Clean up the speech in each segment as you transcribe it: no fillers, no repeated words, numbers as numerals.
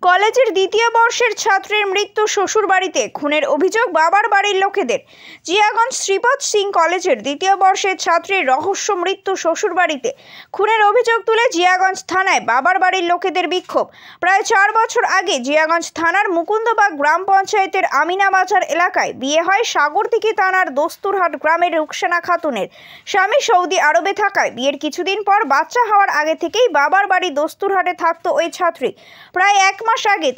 কলেজের দ্বিতীয় বর্ষের ছাত্রের মৃত্যু শ্বশুরবাড়িতে, খুনের অভিযোগ বাবার বাড়ির লোকেদের। জিয়াগঞ্জ শ্রীপদ সিং কলেজের দ্বিতীয় বর্ষের ছাত্রের রহস্য মৃত্যু শ্বশুরবাড়িতে, খুনের অভিযোগ তুলে জিয়াগঞ্জ থানায় বাবার বাড়ির লোকেদের বিক্ষোভ। প্রায় 4 বছর আগে জিয়াগঞ্জ থানার মুকুন্দবাগ গ্রাম পঞ্চায়েতের আমিনাবাজার এলাকায় বিয়ে হয় সাগরদিঘি থানার দস্তুরহাট গ্রামের রুকসানা খাতুনের। স্বামী সৌদি আরবে থাকায় বিয়ের কিছুদিন পর বাচ্চা হওয়ার আগে থেকেই বাবার বাড়ি দস্তুরহাটে থাকতো ওই ছাত্রী। প্রায় 1 মাস আগে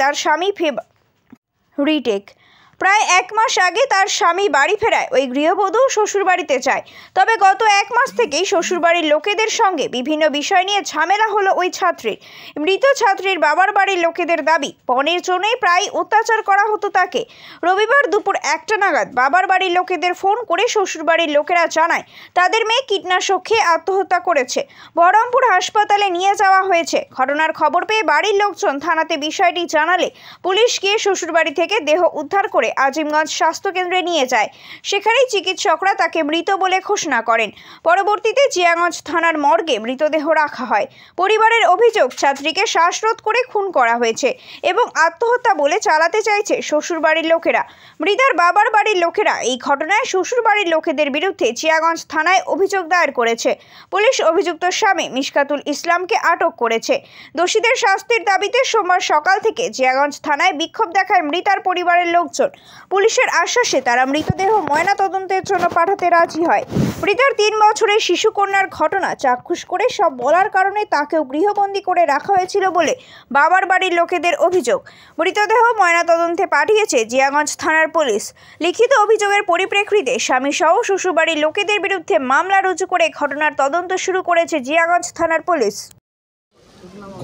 তার স্বামী বাড়ি ফেরায় ওই গৃহবধূ শ্বশুরবাড়িতে যায়। তবে গত 1 মাস থেকেই শ্বশুরবাড়ির লোকেদের সঙ্গে বিভিন্ন বিষয় নিয়ে ঝামেলা হলো ওই ছাত্রীর। মৃত ছাত্রীর বাবার বাড়ির লোকেদের দাবি, পণের জন্যই প্রায় অত্যাচার করা হতো তাকে। রবিবার দুপুর 1টা নাগাদ বাবার বাড়ির লোকেদের ফোন করে শ্বশুরবাড়ির লোকেরা জানায় তাদের মেয়ে কীটনাশক খেয়ে আত্মহত্যা করেছে। বহরমপুর হাসপাতালে নিয়ে যাওয়া হয়েছে। ঘটনার খবর পেয়ে বাড়ির লোকজন থানাতে বিষয়টি জানালে পুলিশ গিয়ে শ্বশুরবাড়ি থেকে দেহ উদ্ধার করে আজিমগঞ্জ স্বাস্থ্য কেন্দ্রে নিয়ে যায়। সেখানেই চিকিৎসকরা তাকে মৃত বলে ঘোষণা করেন। পরবর্তীতে জিয়াগঞ্জ থানার মর্গে মৃতদেহ রাখা হয়। পরিবারের অভিযোগ, ছাত্রীকে শ্বাসরোধ করে খুন করা হয়েছে এবং আত্মহত্যা বলে চালাতে চাইছে শ্বশুরবাড়ির লোকেরা। মৃতার বাবার বাড়ির লোকেরা এই ঘটনায় শ্বশুরবাড়ির লোকেদের বিরুদ্ধে জিয়াগঞ্জ থানায় অভিযোগ দায়ের করেছে। পুলিশ অভিযুক্ত স্বামী মিশকাতুল ইসলামকে আটক করেছে। দোষীদের শাস্তির দাবিতে সোমবার সকাল থেকে জিয়াগঞ্জ থানায় বিক্ষোভ দেখায় মৃতার পরিবারের লোকজন। পুলিশের আশ্বাসে তারা মৃতদেহ ময়নাতদন্তের জন্য পাঠাতে রাজি হয়। মৃতার 3 বছরের শিশুকন্যার ঘটনা চাক্ষুষ করে সব বলার কারণে তাকেও গৃহবন্দী করে রাখা হয়েছিল বলে বাবার বাড়ির লোকেদের অভিযোগ। মৃতদেহ ময়নাতদন্তে পাঠিয়েছে জিয়াগঞ্জ থানার পুলিশ। লিখিত অভিযোগের পরিপ্রেক্ষিতে স্বামীসহ শ্বশুরবাড়ির লোকেদের বিরুদ্ধে মামলা রুজু করে ঘটনার তদন্ত শুরু করেছে জিয়াগঞ্জ থানার পুলিশ।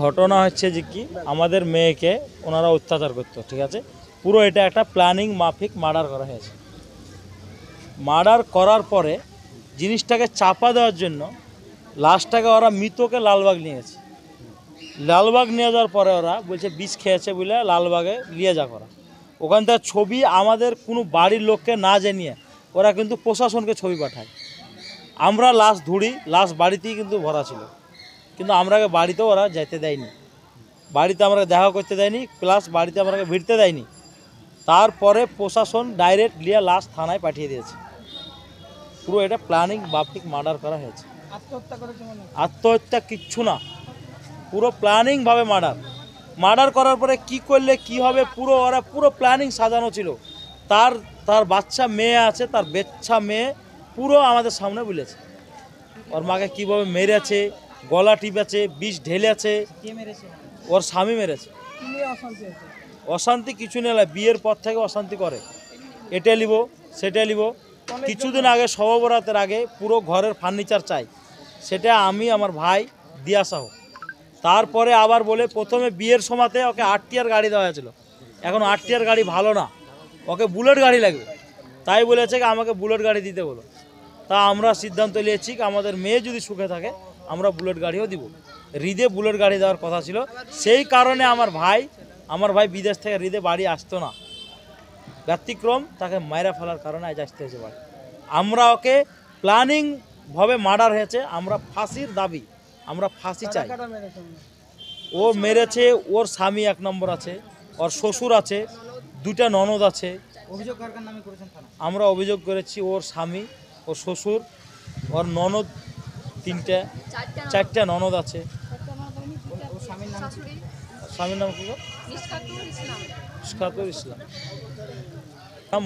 ঘটনা হচ্ছে যে কি, আমাদের মেয়েকে ওনারা অত্যাচার করতো, ঠিক আছে। পুরো এটা একটা প্ল্যানিং মাফিক মার্ডার করা হয়েছে। মার্ডার করার পরে জিনিসটাকে চাপা দেওয়ার জন্য লাশটাকে ওরা মৃতকে লালবাগ নিয়ে গেছে। লালবাগ নিয়ে যাওয়ার পরে ওরা বলছে বিষ খেয়েছে বলে লালবাগে নিয়ে যা করা। ওখান থেকে ছবি আমাদের কোনো বাড়ির লোককে না জানিয়ে ওরা কিন্তু প্রশাসনকে ছবি পাঠায়। আমরা লাশ ধুড়ি, লাশ বাড়িতেই কিন্তু ভরা ছিল, কিন্তু আমরাকে বাড়িতেও ওরা যেতে দেয়নি, বাড়িতে আমরা দেখা করতে দেয়নি, প্লাস বাড়িতে আমরাকে ভিড়তে দেয়নি। তারপরে প্রশাসন ডাইরেক্ট লিয়া লাশ থানায় পাঠিয়ে দিয়েছে। পুরো এটা প্ল্যানিং মাফিক মার্ডার করা হয়েছে। আত্মহত্যা কিচ্ছু না, পুরো প্ল্যানিংভাবে মার্ডার করার পরে কি করলে কি হবে পুরো প্ল্যানিং সাজানো ছিল। তার বাচ্চা মেয়ে আছে, তার বাচ্চা মেয়ে পুরো আমাদের সামনে বলেছে ওর মাকে কীভাবে মেরেছে, গলা টিপেছে, বিষ ঢেলেছে। ওর স্বামী মেরেছে। অশান্তি কিছু নেই, বিয়ের পর থেকে অশান্তি করে, এটা লিব সেটা লিব। কিছুদিন আগে শবে বরাতের আগে পুরো ঘরের ফার্নিচার চাই, সেটা আমি আমার ভাই দিয়ে আসা হোক। তারপরে আবার বলে প্রথমে বিয়ের সময়তে ওকে 8 টিয়ার গাড়ি দেওয়া হয়েছিল, এখন 8 টিয়ার গাড়ি ভালো না, ওকে বুলেট গাড়ি লাগবে। তাই বলেছে কি আমাকে বুলেট গাড়ি দিতে বলো। তা আমরা সিদ্ধান্ত নিয়েছি আমাদের মেয়ে যদি সুখে থাকে আমরা বুলেট গাড়িও দিব। হৃদে বুলেট গাড়ি দেওয়ার কথা ছিল, সেই কারণে আমার ভাই বিদেশ থেকে হৃদে বাড়ি আসতো না, ব্যতিক্রম তাকে মাইরা ফেলার কারণে আজ আসতে হয়েছে বাড়ি। আমরা ওকে প্ল্যানিংভাবে মার্ডার হয়েছে, আমরা ফাঁসির দাবি, আমরা ফাঁসি চাই। ও মেরেছে, ওর স্বামী 1 নম্বর আছে, ওর শ্বশুর আছে, 2টা ননদ আছে। আমরা অভিযোগ করেছি ওর স্বামী, ওর শ্বশুর, ওর ননদ 4টা ননদ আছে। স্বামীর নাম কি? মিশকাতুল ইসলাম।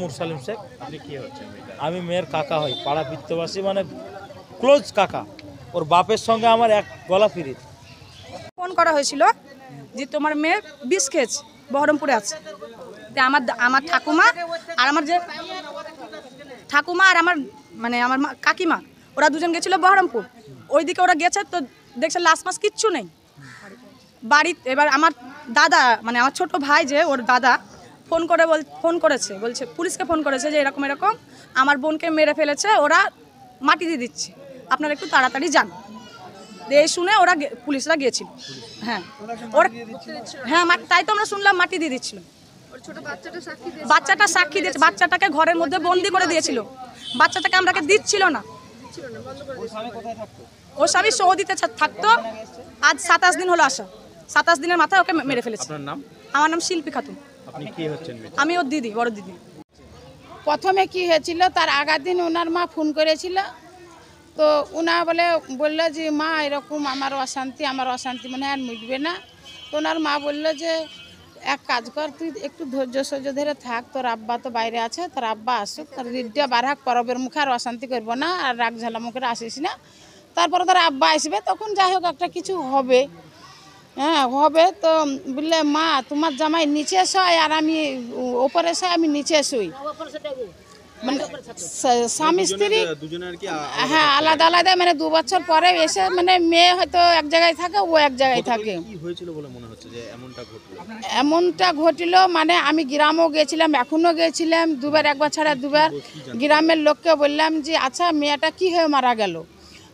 মুরসালিম শেখ। আপনি কি হচ্ছেন? আমি মেয়ের কাকা হই, পাড়া পিত্তবাসী, মানে ক্লোজ কাকা। ওর বাপের সঙ্গে আমার এক গলা ফিরিত। ফোন করা হয়েছিল যে তোমার মেয়ে বিষ খেয়েছে, বহরমপুরে আছে। তো আমার ঠাকুমা আর আমার আমার কাকিমা, ওরা দুজন গেছিলো বহরমপুর। ওইদিকে ওরা গেছে তো দেখছে লাশ মাস কিচ্ছু নেই বাড়িতে। এবার আমার দাদা, আমার ছোট ভাই, যে ওর দাদা ফোন করেছে, বলছে পুলিশকে ফোন করেছে যে এরকম আমার বোনকে মেরে ফেলেছে, ওরা মাটি দিয়ে দিচ্ছে, আপনারা একটু তাড়াতাড়ি যান। এই শুনে পুলিশরা গিয়েছিল। তাই তো আমরা শুনলাম মাটি দিয়ে দিচ্ছিল। বাচ্চাটা সাক্ষী দিয়েছে, বাচ্চাটাকে ঘরের মধ্যে বন্দি করে দিয়েছিল, বাচ্চাটাকে আমরাকে দিচ্ছিল না। ওর স্বামী সৌদিতে থাকতো, আজ 27 দিন হলো আসা। 27 দিনের মাথায় ওকে মেরে ফেলেছে। আপনার নাম? আমার নাম শিল্পী খাতুন। আপনি কে হচ্ছেন? আমি ওর দিদি, বড় দিদি। প্রথমে কি হয়েছিল, তার আগের দিন ওনার মা ফোন করেছিল, তো ওনা বললো যে মা এরকম আমার অশান্তি মনে হয় আর মিটবে না। তো ওনার মা বললো যে এক কাজ কর, তুই একটু ধৈর্য সহ্য ধরে থাক, তোর আব্বা তো বাইরে আছে, তোর আব্বা আসুক, তোর রিডটা বাড়াক, পরবের মুখে আর অশান্তি করবো না, আর রাগ ঝালা মুখে আসিস না। তারপরে তোর আব্বা আসবে, তখন যাই হোক একটা কিছু হবে। হ্যাঁ হবে। তো বললে মা তোমার জামাই নিচে শোয় আর আমি ওপরে শোয়, আমি নিচে শুই। মানে স্বামী স্ত্রী হ্যাঁ আলাদা আলাদা, মানে 2 বছর পরে এসে, মানে মেয়ে হয়তো এক জায়গায় থাকে, ও এক জায়গায় থাকে। কি হয়েছিল বলে মনে হচ্ছে যে এমনটা ঘটল, মানে আমি গ্রামও গেছিলাম, এখনো গেছিলাম, দুবার, একবার ছাড়া দুবার। গ্রামের লোককে বললাম যে আচ্ছা মেয়েটা কি হয়ে মারা গেল।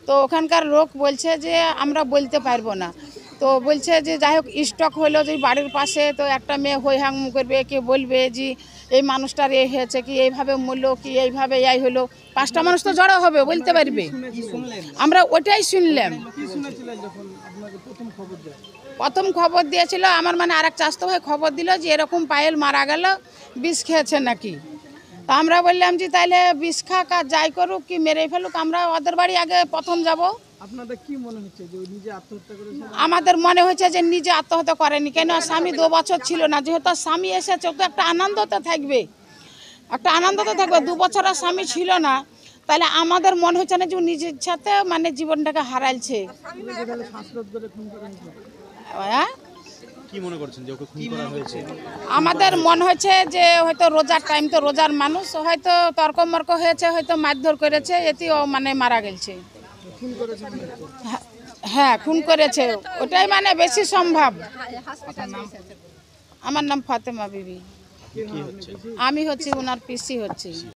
তো ওখানকার লোক বলছে যে আমরা বলতে পারবো না। তো বলছে যে যাই হোক স্টক হলো যে বাড়ির পাশে, তো একটা মেয়ে হই হাং করবে, কে বলবে যে এই মানুষটার এই হয়েছে, কি এইভাবে মরলো, কি এইভাবে এই হলো, 5টা মানুষ তো জড়ো হবে, বলতে পারবে। আমরা ওটাই শুনলাম। প্রথম খবর দিয়েছিল আমার, মানে আরেক চাষতো ভাই খবর দিল যে এরকম পায়েল মারা গেল, বিষ খেয়েছে নাকি। তো আমরা বললাম যে তাইলে বিষ খাক আর যাই করুক, কি মেরে ফেলুক, আমরা ওদের বাড়ি আগে প্রথম যাব। আপনাদের কি মনে হচ্ছে যে নিজে আত্মহত্যা করেছে? আমাদের মনে হচ্ছে যে নিজে আত্মহত্যা করেনি, কেন স্বামী 2 বছর ছিল না, যেহেতু স্বামী এসেছে তো একটা আনন্দতে থাকবে, 2 বছর আর স্বামী ছিল না, তাহলে আমাদের মনে হচ্ছে না যে নিজের সাথে মানে জীবনটাকে হারাইছে। হ্যাঁ কি মনে করছেন যে ওকে খুন করা হয়েছে? আমাদের মনে হচ্ছে যে হয়তো রোজার টাইম, তো রোজার মানুষ, হয়তো তর্কমর্ক হয়েছে, হয়তো মারধর করেছে, এতে ও মানে মারা গেছে। হ্যাঁ খুন করেছে, ওটাই মানে বেশি সম্ভব। আমার নাম ফাতেমা বিবি। আমি হচ্ছি ওনার পিসি হচ্ছি।